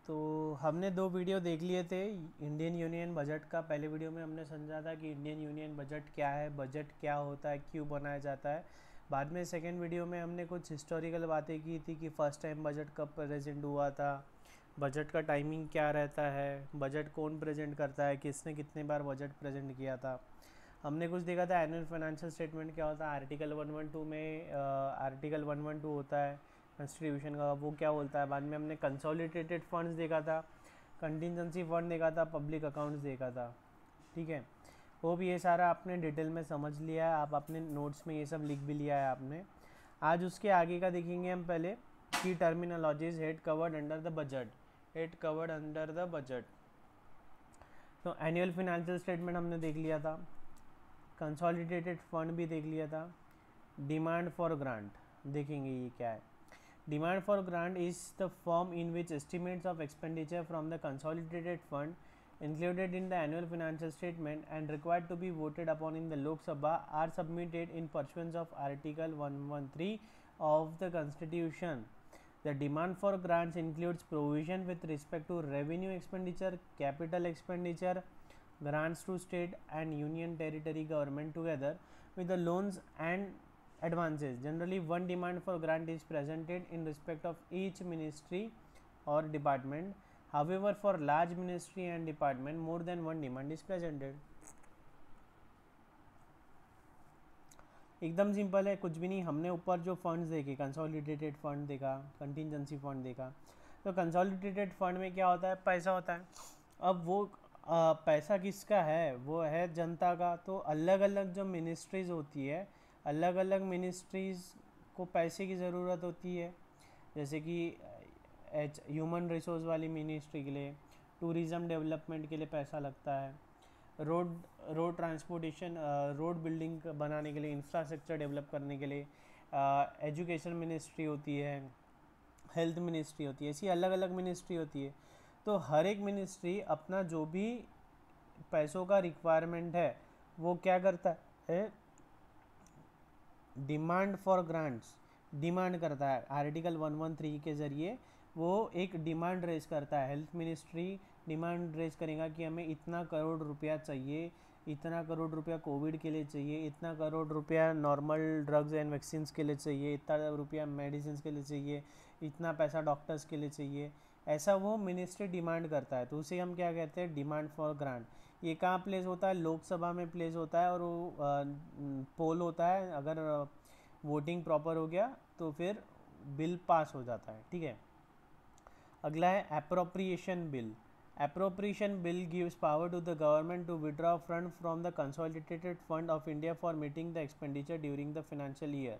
तो हमने दो वीडियो देख लिए थे इंडियन यूनियन बजट का। पहले वीडियो में हमने समझा था कि इंडियन यूनियन बजट क्या है, बजट क्या होता है, क्यों बनाया जाता है। बाद में सेकेंड वीडियो में हमने कुछ हिस्टोरिकल बातें की थी कि फ़र्स्ट टाइम बजट कब प्रेजेंट हुआ था, बजट का टाइमिंग क्या रहता है, बजट कौन प्रेजेंट करता है, किसने कितने बार बजट प्रेजेंट किया था। हमने कुछ देखा था एनुअल फाइनेंशियल स्टेटमेंट क्या होता है, आर्टिकल 112 में आर्टिकल 112 होता है कंस्टिट्यूशन का, वो क्या बोलता है। बाद में हमने कंसोलिडेटेड फंड्स देखा था, कंटिजेंसी फंड देखा था, पब्लिक अकाउंट्स देखा था। ठीक है, वो भी ये सारा आपने डिटेल में समझ लिया है, आप अपने नोट्स में ये सब लिख भी लिया है आपने। आज उसके आगे का देखेंगे हम। पहले की terminologies head covered under the budget, head covered under the budget. तो एनुअल फाइनेंशियल स्टेटमेंट हमने देख लिया था, कंसोलिडेटेड फंड भी देख लिया था, डिमांड फॉर ग्रांट देखेंगे ये क्या है। Demand for grant is the form in which estimates of expenditure from the consolidated fund included in the annual financial statement and required to be voted upon in the Lok Sabha are submitted in pursuance of Article 113 of the Constitution. The demand for grants includes provision with respect to revenue expenditure, capital expenditure, grants to state and union territory government together with the loans and advances. Generally, one demand for grant is presented in respect of each ministry or department. However, for large ministry and department, more than one demand is presented. एकदम simple है, कुछ भी नहीं। हमने ऊपर जो funds देखे, consolidated fund देखा, कंटिजेंसी फंड देखा। तो कंसोलिडेटेड फंड में क्या होता है, पैसा होता है। अब वो पैसा किसका है, वो है जनता का। तो अलग अलग जो मिनिस्ट्रीज़ होती है, अलग अलग मिनिस्ट्रीज़ को पैसे की ज़रूरत होती है। जैसे कि ह्यूमन रिसोर्स वाली मिनिस्ट्री के लिए टूरिज़्म डेवलपमेंट के लिए पैसा लगता है, road road transportation, road building बनाने के लिए, इंफ्रास्ट्रक्चर डेवलप करने के लिए एजुकेशन मिनिस्ट्री होती है, हेल्थ मिनिस्ट्री होती है। ऐसी अलग अलग मिनिस्ट्री होती है। तो हर एक मिनिस्ट्री अपना जो भी पैसों का रिक्वायरमेंट है वो क्या करता है, डिमांड फॉर ग्रांट्स डिमांड करता है। आर्टिकल 113 के ज़रिए वो एक डिमांड रेज करता है। हेल्थ मिनिस्ट्री डिमांड रेज करेगा कि हमें इतना करोड़ रुपया चाहिए, इतना करोड़ रुपया कोविड के लिए चाहिए, इतना करोड़ रुपया नॉर्मल ड्रग्स एंड वैक्सीन्स के लिए चाहिए, इतना रुपया मेडिसिन के लिए चाहिए, इतना पैसा डॉक्टर्स के लिए चाहिए। ऐसा वो मिनिस्ट्री डिमांड करता है, तो उसे हम क्या कहते हैं, डिमांड फॉर ग्रांट। ये कहाँ प्लेस होता है, लोकसभा में प्लेस होता है। और वो पोल होता है, अगर वोटिंग प्रॉपर हो गया तो फिर बिल पास हो जाता है। ठीक है, अगला है appropriation bill. Appropriation bill gives power to the government to withdraw funds from the consolidated fund of India for meeting the expenditure during the financial year.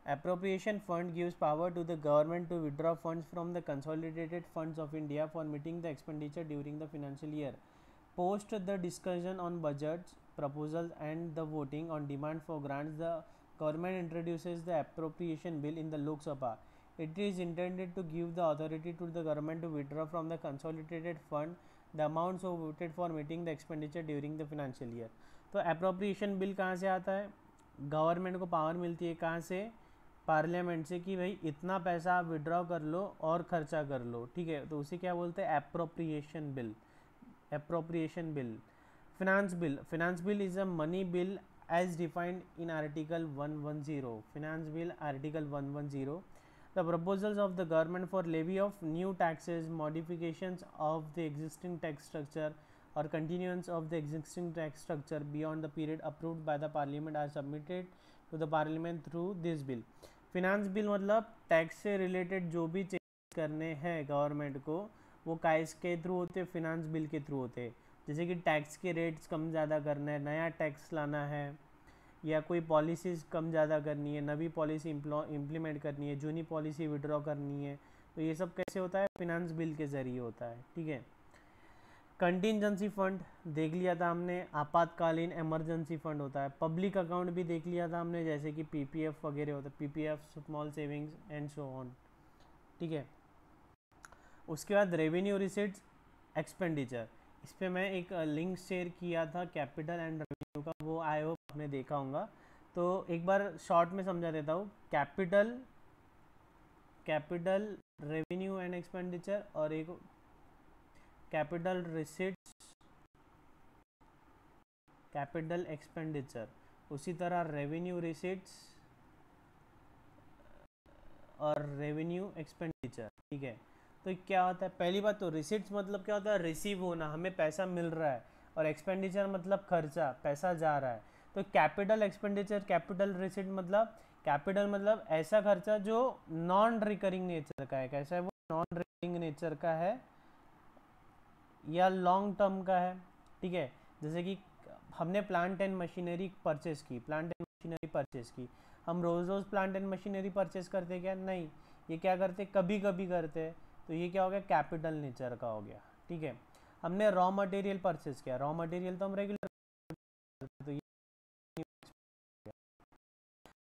Appropriation fund gives power to the government to withdraw funds from the consolidated funds of India for meeting the expenditure during the financial year. Post the discussion on budgets, proposals and the voting on demand for grants, the government introduces the appropriation bill in the Lok Sabha. It is intended to give the authority to the government to withdraw from the consolidated fund the amounts so voted for meeting the expenditure during the financial year. तो appropriation bill कहाँ से आता है, government को power मिलती है कहाँ से, पार्लियामेंट से, कि भाई इतना पैसा आप विड्रॉ कर लो और खर्चा कर लो। ठीक है, तो उसे क्या बोलते हैं, appropriation bill. Appropriation bill. Finance bill is a money bill as defined in article 110. Finance bill article 110, the proposals of the government for levy of new taxes, modifications of the existing tax structure or continuance of the existing tax structure beyond the period approved by the parliament are submitted to the parliament through this bill. Finance bill मतलब tax से related जो भी change करने हैं government को, वो काइस के through होते, फिनांस बिल के थ्रू होते। जैसे कि टैक्स के रेट्स कम ज़्यादा करना है, नया टैक्स लाना है, या कोई पॉलिसीज़ कम ज़्यादा करनी है, नवी पॉलिसी इम्प्लीमेंट करनी है, जूनी पॉलिसी विड्रॉ करनी है, तो ये सब कैसे होता है, फिनांस बिल के ज़रिए होता है। ठीक है, कंटिजेंसी फंड देख लिया था हमने, आपातकालीन इमरजेंसी फंड होता है। पब्लिक अकाउंट भी देख लिया था हमने, जैसे कि पीपीएफ वगैरह होता है, PPF small savings and so on. ठीक है, उसके बाद रेवेन्यू रिसीट्स एक्सपेंडिचर, इस पर मैं एक लिंक शेयर किया था कैपिटल एंड रेवेन्यू का, वो आई होप आपने देखा होगा। तो एक बार शॉर्ट में समझा देता हूँ। Capital capital revenue and expenditure और एक कैपिटल रिसिट्स कैपिटल एक्सपेंडिचर। उसी तरह रेवेन्यू रिसिट्स और रेवेन्यू एक्सपेंडिचर। ठीक है, तो क्या होता है, पहली बात तो रिसिट्स मतलब क्या होता है, रिसीव होना, हमें पैसा मिल रहा है, और एक्सपेंडिचर मतलब खर्चा, पैसा जा रहा है। तो कैपिटल एक्सपेंडिचर कैपिटल रिसिट मतलब कैपिटल मतलब ऐसा खर्चा जो नॉन रिकरिंग नेचर का है। कैसा है वो, नॉन रिकरिंग नेचर का है या लॉन्ग टर्म का है। ठीक है, जैसे कि हमने प्लांट एंड मशीनरी परचेस की, प्लांट एंड मशीनरी परचेस की, हम रोज़ रोज़ प्लांट एंड मशीनरी परचेस करते क्या, नहीं, ये क्या करते, कभी कभी करते। तो ये क्या हो गया, कैपिटल नेचर का हो गया। ठीक है, हमने रॉ मटेरियल परचेस किया, रॉ मटेरियल तो हम रेगुलर, तो ये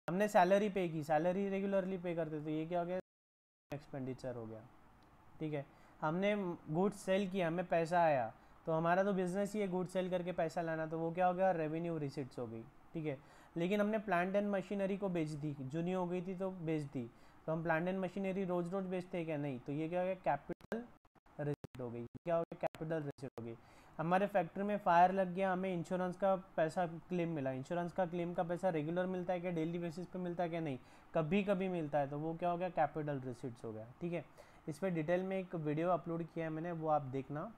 हमने सैलरी पे की, सैलरी रेगुलरली पे करते, तो ये क्या हो गया, एक्सपेंडिचर हो गया। ठीक है, हमने गुड्स सेल किया, हमें पैसा आया, तो हमारा तो बिजनेस ही है गुड्स सेल करके पैसा लाना, तो वो क्या हो गया, रेवेन्यू रिसिट्स हो गई। ठीक है, लेकिन हमने प्लांट एंड मशीनरी को बेच दी, जो नहीं हो गई थी तो बेच दी, तो हम प्लांट एंड मशीनरी रोज रोज बेचते हैं क्या, नहीं, तो ये क्या हो गया, कैपिटल रिसिट हो गई। क्या हो गया, कैपिटल रिसिट हो गई। हमारे फैक्ट्री में फायर लग गया, हमें इंश्योरेंस का पैसा क्लेम मिला, इंश्योरेंस का क्लेम का पैसा रेगुलर मिलता है क्या, डेली बेसिस पे मिलता है क्या, नहीं, कभी कभी मिलता है, तो वो क्या हो गया, कैपिटल रिसिट्स हो गया। ठीक है, इस पर डिटेल में एक वीडियो अपलोड किया है मैंने, वो आप देखना।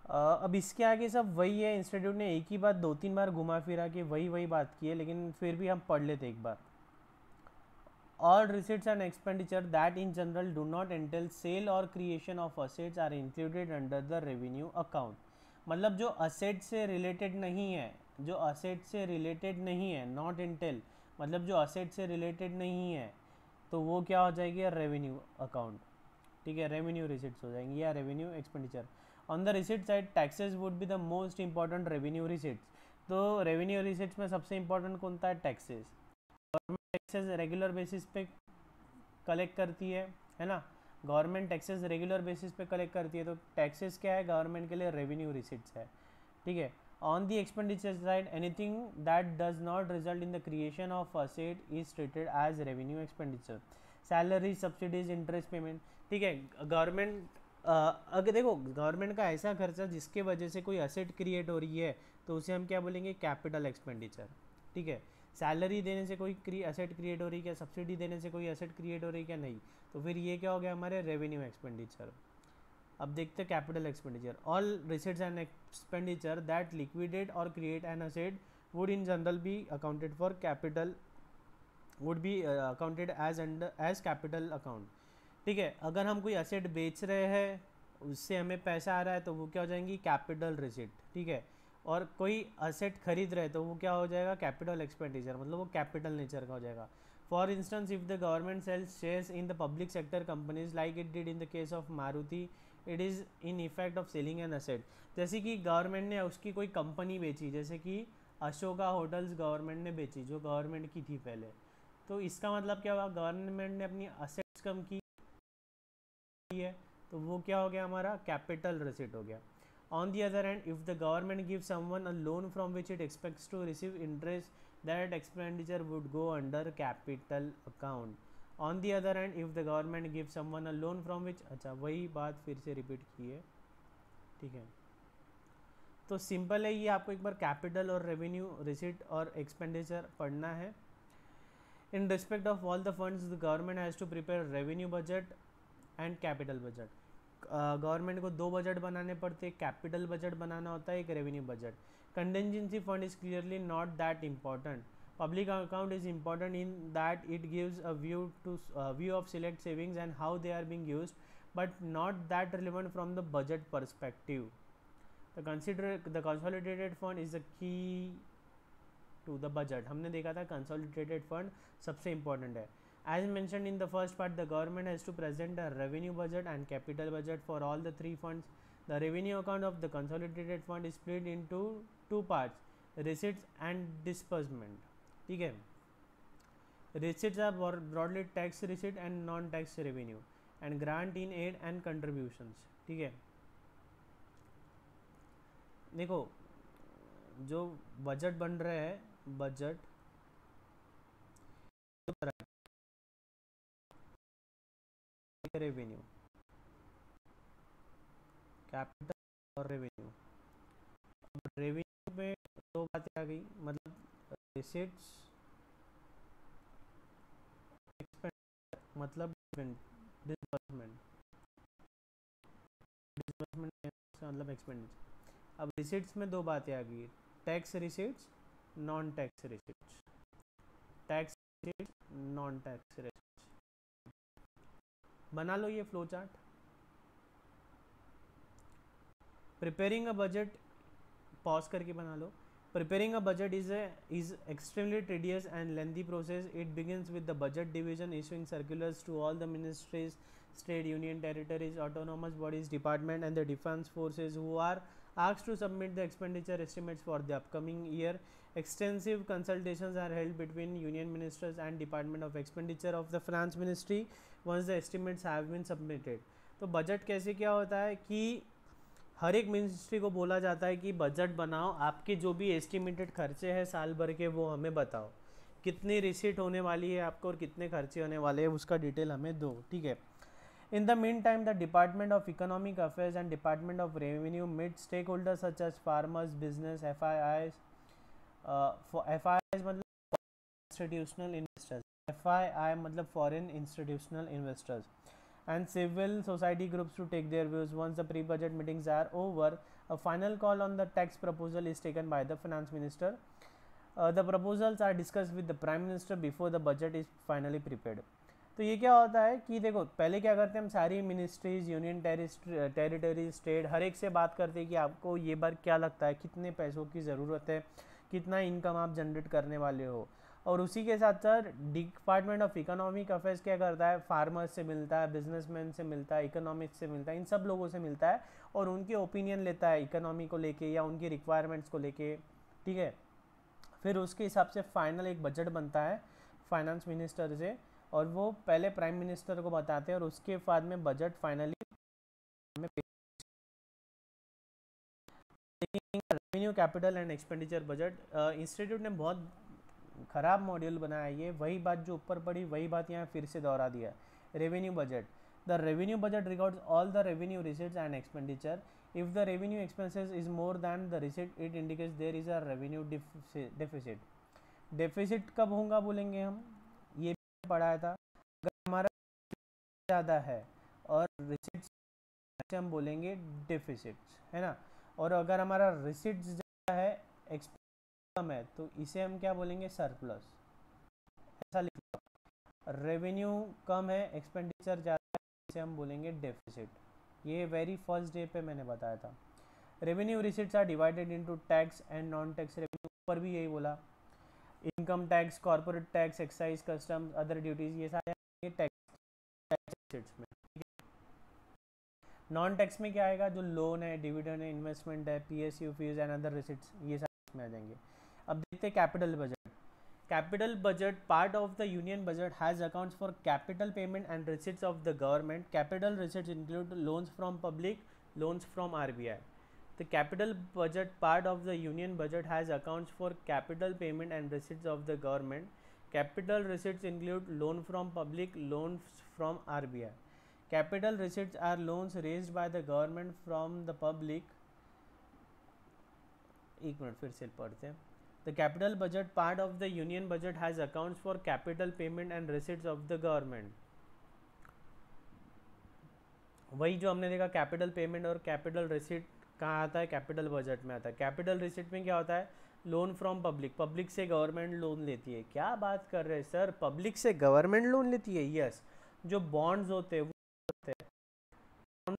अब इसके आगे सब वही है, इंस्टीट्यूट ने एक ही बात 2-3 बार घुमा फिरा के वही बात की है, लेकिन फिर भी हम पढ़ लेते एक बार। All receipts and expenditure that in general do not entail sale or creation of assets are included under the revenue account। मतलब जो असेट से रिलेटेड नहीं है, जो असेट से रिलेटेड नहीं है, नॉट इंटेल मतलब जो असेट से रिलेटेड नहीं है, तो वो क्या हो जाएगी, रेवेन्यू अकाउंट। ठीक है, रेवेन्यू रिसिट्स हो जाएंगी या revenue expenditure. On the receipt side taxes would be the most important revenue receipts. तो रेवेन्यू रिसिट्स में सबसे इंपॉर्टेंट कौन सा है, taxes. Government taxes regular basis पे कलेक्ट करती है ना, गवर्नमेंट टैक्सेस रेगुलर बेसिस पे कलेक्ट करती है, तो टैक्सेस क्या है, गवर्नमेंट के लिए रेवेन्यू रिसिट्स है। ठीक है, on the expenditure side anything that does not result in the creation of asset is treated as revenue expenditure. Salary, subsidies, interest payment. ठीक है, गवर्नमेंट अगर देखो गवर्नमेंट का ऐसा खर्चा जिसके वजह से कोई असेट क्रिएट हो रही है, तो उसे हम क्या बोलेंगे, कैपिटल एक्सपेंडिचर। ठीक है, सैलरी देने से कोई असेट क्रिएट हो रही है क्या, सब्सिडी देने से कोई असेट क्रिएट हो रही है क्या, नहीं, तो फिर ये क्या हो गया, हमारे रेवेन्यू एक्सपेंडिचर। अब देखते हैं capital expenditure. All receipts and expenditure that liquidate or create an asset would in general be accounted for capital, would be accounted as capital account. ठीक है, अगर हम कोई असेट बेच रहे हैं, उससे हमें पैसा आ रहा है, तो वो क्या हो जाएंगी, कैपिटल रिसिट। ठीक है, और कोई असेट खरीद रहे हैं, तो वो क्या हो जाएगा, कैपिटल एक्सपेंडिचर, मतलब वो कैपिटल नेचर का हो जाएगा। For instance if the government sells shares in the public sector companies like it did in the case of Maruti, it is in effect of selling an asset. जैसे कि government ने उसकी कोई कंपनी बेची, जैसे कि अशोका होटल्स गवर्नमेंट ने बेची, जो गवर्नमेंट की थी पहले, तो इसका मतलब क्या हुआ, गवर्नमेंट ने अपनी असेट्स कम की है, तो वो क्या हो गया, हमारा कैपिटल रिसिट हो गया। On the other hand, if the government give someone a loan from which it expects to receive interest, that expenditure would go under capital account. On the other hand, if the government give someone a loan from which, अच्छा वही बात फिर से repeat की है। ठीक है, तो सिंपल है ये, आपको एक बार कैपिटल और रेवेन्यू रिसिट और एक्सपेंडिचर पढ़ना है। In respect of all the funds the government has to prepare revenue budget and capital budget. Government को 2 बजट बनाने पड़ते हैं, कैपिटल बजट बनाना होता है, एक revenue budget. Contingency fund is clearly not that important. Public account is important in that it gives a view of select savings and how they are being used, but not that relevant from the budget perspective. The consolidated fund is the key to the budget. हमने देखा था consolidated fund सबसे important है। As mentioned in the first part, the government has to present a revenue budget and capital budget for all the 3 funds. The revenue account of the consolidated fund is split into 2 parts, receipts and disbursement. ठीक है, receipts are broadly tax receipt and non-tax revenue and grant in aid and contributions. ठीक है, देखो जो budget बन रहे हैं, budget revenue, capital और रेवेन्यू। अब रेवेन्यू में दो बातें आ गई, मतलब रिसिट्स, मतलब डिसबर्समेंट, डिसबर्समेंट मतलब एक्सपेंडिचर। अब रिसिट्स में दो बातें आ गई, tax receipts, non tax receipts, tax receipts, non tax receipts. बना लो ये flow chart. Preparing a budget, pause करके बना लो। Preparing a budget is extremely tedious and lengthy process. It begins with the budget division issuing circulars to all the ministries, state, union, territories, autonomous bodies, department and the defense forces who are asked to submit the expenditure estimates for the upcoming year. Extensive consultations are held between union ministers and department of expenditure of the finance ministry once the estimates have been submitted. तो budget कैसे क्या होता है कि हर एक ministry को बोला जाता है कि बजट बनाओ, आपके जो भी एस्टिमेटेड खर्चे हैं साल भर के वो हमें बताओ, कितनी रिसीट होने वाली है आपको और कितने खर्चे होने वाले हैं उसका डिटेल हमें दो, ठीक है। In the meantime the department of economic affairs and department of revenue meet stakeholders such as farmers, business, FIIs, FIIs मतलब इंस्टीट्यूशनल इन्वेस्टर्स, FII मतलब foreign institutional investors, and civil society groups to take their views. Once the pre-budget meetings are over, a final call on the tax proposal is taken by the finance minister. The proposals are discussed with the prime minister before the budget is finally prepared. तो ये क्या होता है कि देखो पहले क्या करते हैं हम, सारी मिनिस्ट्रीज, यूनियन टेरिटरी, स्टेट, हर एक से बात करते हैं कि आपको ये बार क्या लगता है, कितने पैसों की ज़रूरत है, कितना इनकम आप जनरेट करने वाले हो। और उसी के साथ साथ डिपार्टमेंट ऑफ इकोनॉमिक अफेयर्स क्या करता है, फार्मर्स से मिलता है, बिजनेसमैन से मिलता है, इकोनॉमिक्स से मिलता है, इन सब लोगों से मिलता है और उनके ओपिनियन लेता है इकोनॉमी को लेके या उनकी रिक्वायरमेंट्स को लेके, ठीक है। फिर उसके हिसाब से फाइनल एक बजट बनता है फाइनेंस मिनिस्टर से और वो पहले प्राइम मिनिस्टर को बताते हैं और उसके बाद में बजट फाइनली में revenue, capital and expenditure budget. Institute ने बहुत ख़राब मॉड्यूल बनाया, ये वही बात जो ऊपर पड़ी वही बात यहाँ फिर से दोहरा दिया। Revenue budget, the revenue budget records all the revenue receipts and expenditure. If the revenue expenses is more than the receipt it indicates there is a revenue deficit. Deficit कब होगा बोलेंगे हम, ये भी पढ़ाया था, अगर हमारा ज़्यादा है और रिसीट्स हम बोलेंगे डेफिसिट्स, है ना। और अगर हमारा रिसीट्स ज़्यादा है, कम है, तो इसे हम क्या बोलेंगे, सरप्लस। ऐसा लिख लो, रेवेन्यू कम है, एक्सपेंडिचर ज़्यादा है, इसे हम बोलेंगे डेफिसिट। ये वेरी फर्स्ट डे पे मैंने बताया था। Revenue receipts are divided into tax and non tax revenue, ऊपर भी यही बोला, income tax, corporate tax, excise, customs, other duties, ये सारे टैक्स रिसीट्स में। नॉन टैक्स में क्या आएगा, जो लोन है, डिविडेंड है, इन्वेस्टमेंट है, PSU fees and other receipts, ये सारे में आ जाएंगे। अब देखते हैं capital budget. Capital budget part of the union budget has accounts for capital payment and receipts of the government. Capital receipts include loans from public, loans from RBI। The capital budget part of the union budget has accounts for capital payment and receipts of the government. Capital receipts include loan from public, loans from RBI. Capital receipts are loans raised by the government from the public. एक minute फिर से पढ़ते हैं। The capital budget part of the union budget has accounts for capital payment and receipts of the government. वही जो हमने देखा capital payment और कैपिटल रिसीट कहाँ आता है, कैपिटल बजट में आता है। कैपिटल रिसीट में क्या होता है, लोन फ्रॉम पब्लिक, पब्लिक से गवर्नमेंट लोन लेती है। क्या बात कर रहे हैं सर, पब्लिक से गवर्नमेंट लोन लेती है? यस, जो बॉन्ड्स होते हैं वो होते हैं,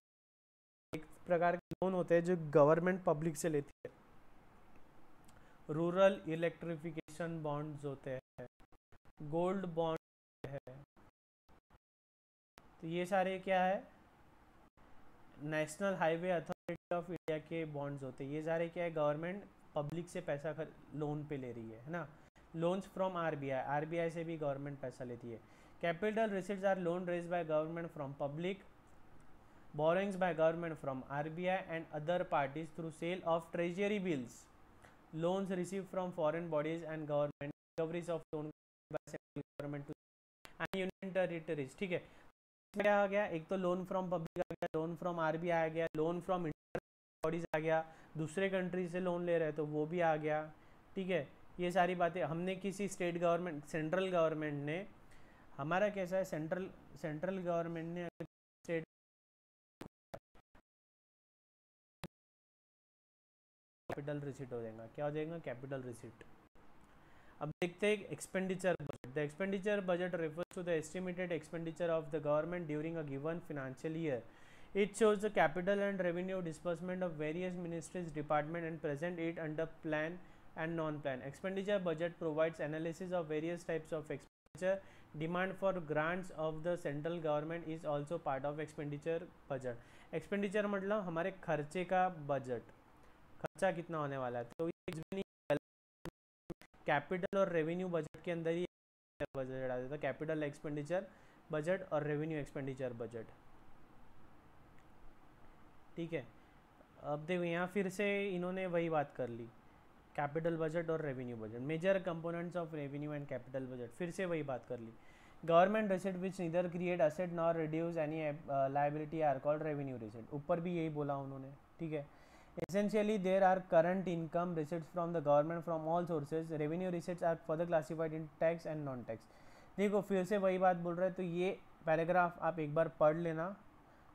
एक प्रकार के लोन होते हैं जो गवर्नमेंट पब्लिक से लेती है। रूरल इलेक्ट्रिफिकेशन बॉन्ड्स होते हैं, गोल्ड बॉन्ड है, तो ये सारे क्या है, national highway authority of India के बॉन्ड्स होते हैं। ये सारे क्या है, गवर्नमेंट पब्लिक से पैसा लोन पे ले रही है ना। लोन्स फ्रॉम RBI से भी गवर्नमेंट पैसा लेती है। Capital receipts are loan raise by government from public, borrowings by government from RBI and other parties through sale of treasury bills, loans received from foreign bodies and government, recoveries of loan by central government to and union territories, ठीक है। क्या आ गया, एक तो loan from public आ गया, loan from RBI आ गया, loan from bodies आ गया, दूसरे कंट्री से लोन ले रहे हैं तो वो भी आ गया। ठीक है, ये सारी बातें हमने किसी स्टेट गवर्नमेंट, सेंट्रल गवर्नमेंट ने, हमारा कैसा है, सेंट्रल सेंट्रल गवर्नमेंट ने स्टेट कैपिटल रिसीट हो जाएगा, क्या हो जाएगा, कैपिटल रिसीट। अब देखते हैं expenditure budget. The expenditure budget refers to the estimated expenditure of the government during a given financial year. It shows the capital and revenue disbursement of various ministries, department and present it under plan and non-plan. Expenditure budget provides analysis of various types of expenditure. Demand for grants of the central government is also part of expenditure budget. Expenditure मतलब हमारे खर्चे का budget, खर्चा कितना होने वाला है, तो ये कैपिटल और रेवेन्यू बजट के अंदर ही बजट आ जाता है, कैपिटल एक्सपेंडिचर बजट और रेवेन्यू एक्सपेंडिचर बजट। ठीक है, अब देखो यहाँ फिर से इन्होंने वही बात कर ली, कैपिटल बजट और revenue budget, major components of revenue and capital budget, फिर से वही बात कर ली। Government receipt which neither create asset nor reduce any liability are called revenue receipt, ऊपर भी यही बोला उन्होंने। ठीक है, essentially there are current income receipts from the government from all sources. Revenue receipts are further classified in tax and non tax. देखो फिर से वही बात बोल रहा है, तो ये पैराग्राफ आप एक बार पढ़ लेना,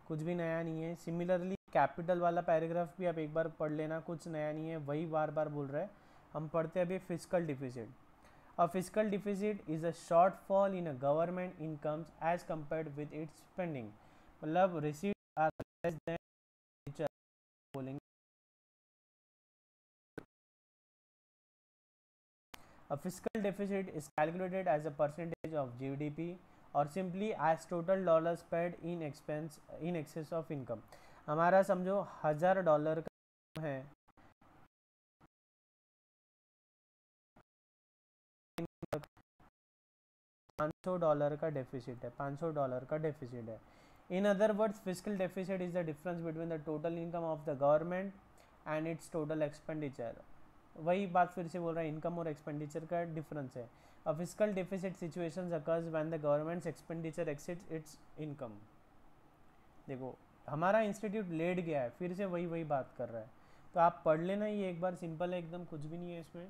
कुछ भी नया नहीं है। सिमिलरली कैपिटल वाला पैराग्राफ भी आप एक बार पढ़ लेना, कुछ नया नहीं है, वही बार बार बोल रहा है। हम पढ़ते हैं अभी physical deficit. A physical deficit is a shortfall in a government incomes as compared with its spending, मतलब रिसीट आर लेस देन, बोलेंगे a fiscal deficit is calculated as a percentage of GDP or simply as total dollars paid in expense in excess of income. हमारा समझो $1000 का है, $500 का deficit है, $500 का deficit है। In other words physical deficit is the difference between the total income of the government and it's total expenditure. वही बात फिर से बोल रहा है, इनकम और एक्सपेंडिचर का डिफरेंस है। A physical deficit situations occurs when the governments expenditure exceeds its income. देखो हमारा इंस्टीट्यूट लेट गया है, फिर से वही बात कर रहा है, तो आप पढ़ लेना, ये एक बार सिंपल है एकदम, कुछ भी नहीं है इसमें।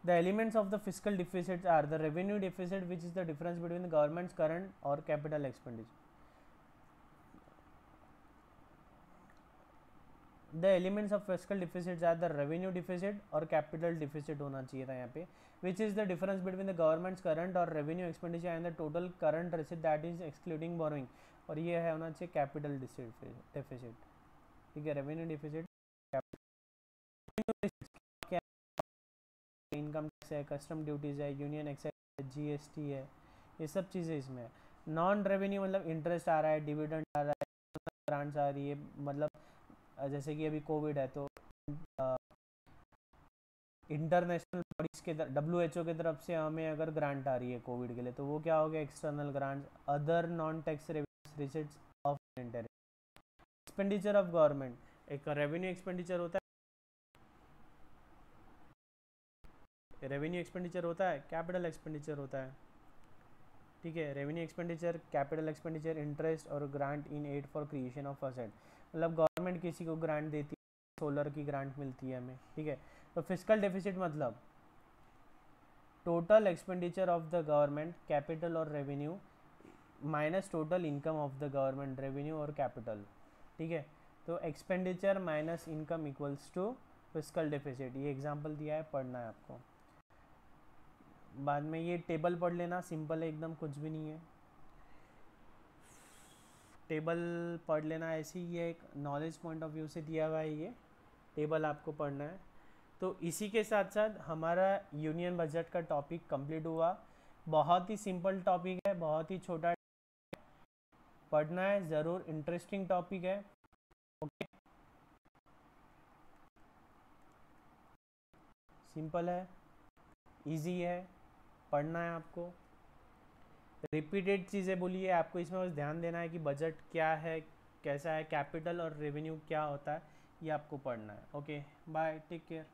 The elements of the fiscal deficits are the revenue deficit, which is the difference between the government's current or capital expenditure. The elements of fiscal deficits are the revenue deficit और capital deficit होना चाहिए था यहाँ पे, which is the difference between the government's current or revenue expenditure and the total current receipt that is excluding borrowing, और ये है होना चाहिए capital deficit। ठीक है, revenue deficit, क्या, इनकम टैक्स है, कस्टम ड्यूटीज़ है, यूनियन एक्साइज है, जीएसटी है, ये सब चीज़ें इसमें है। नॉन रेवेन्यू मतलब इंटरेस्ट आ रहा है, डिविडेंड आ रहा है, ग्रांट्स आ रही है, मतलब जैसे कि अभी कोविड है तो इंटरनेशनल बॉडीज के WHO की तरफ से हमें अगर ग्रांट आ रही है कोविड के लिए, तो वो क्या हो गया, external grant. Other non tax revenue receipts of interest. Expenditure of government, एक रेवेन्यू एक्सपेंडिचर होता है, रेवेन्यू एक्सपेंडिचर होता है, कैपिटल एक्सपेंडिचर होता है। ठीक है, revenue expenditure, capital expenditure, interest और grant in aid for creation of asset, मतलब गवर्नमेंट किसी को ग्रांट देती है, सोलर की ग्रांट मिलती है हमें। ठीक है, तो फिजिकल डेफिसिट मतलब total expenditure of the government, capital और revenue minus total income of the government, revenue और कैपिटल। ठीक है, तो expenditure minus income equals to physical deficit. ये एग्जांपल दिया है, पढ़ना है आपको, बाद में ये टेबल पढ़ लेना, सिंपल है एकदम, कुछ भी नहीं है, टेबल पढ़ लेना ऐसे ही, ये एक नॉलेज पॉइंट ऑफ व्यू से दिया हुआ है, ये टेबल आपको पढ़ना है। तो इसी के साथ साथ हमारा यूनियन बजट का टॉपिक कंप्लीट हुआ। बहुत ही सिंपल टॉपिक है, बहुत ही छोटा, पढ़ना है ज़रूर, इंटरेस्टिंग टॉपिक है। ओके, सिंपल है, इजी है, पढ़ना है आपको। रिपीटेड चीज़ें बोलिए, आपको इसमें बस ध्यान देना है कि बजट क्या है, कैसा है, कैपिटल और रेवेन्यू क्या होता है, ये आपको पढ़ना है। Okay, bye, take care.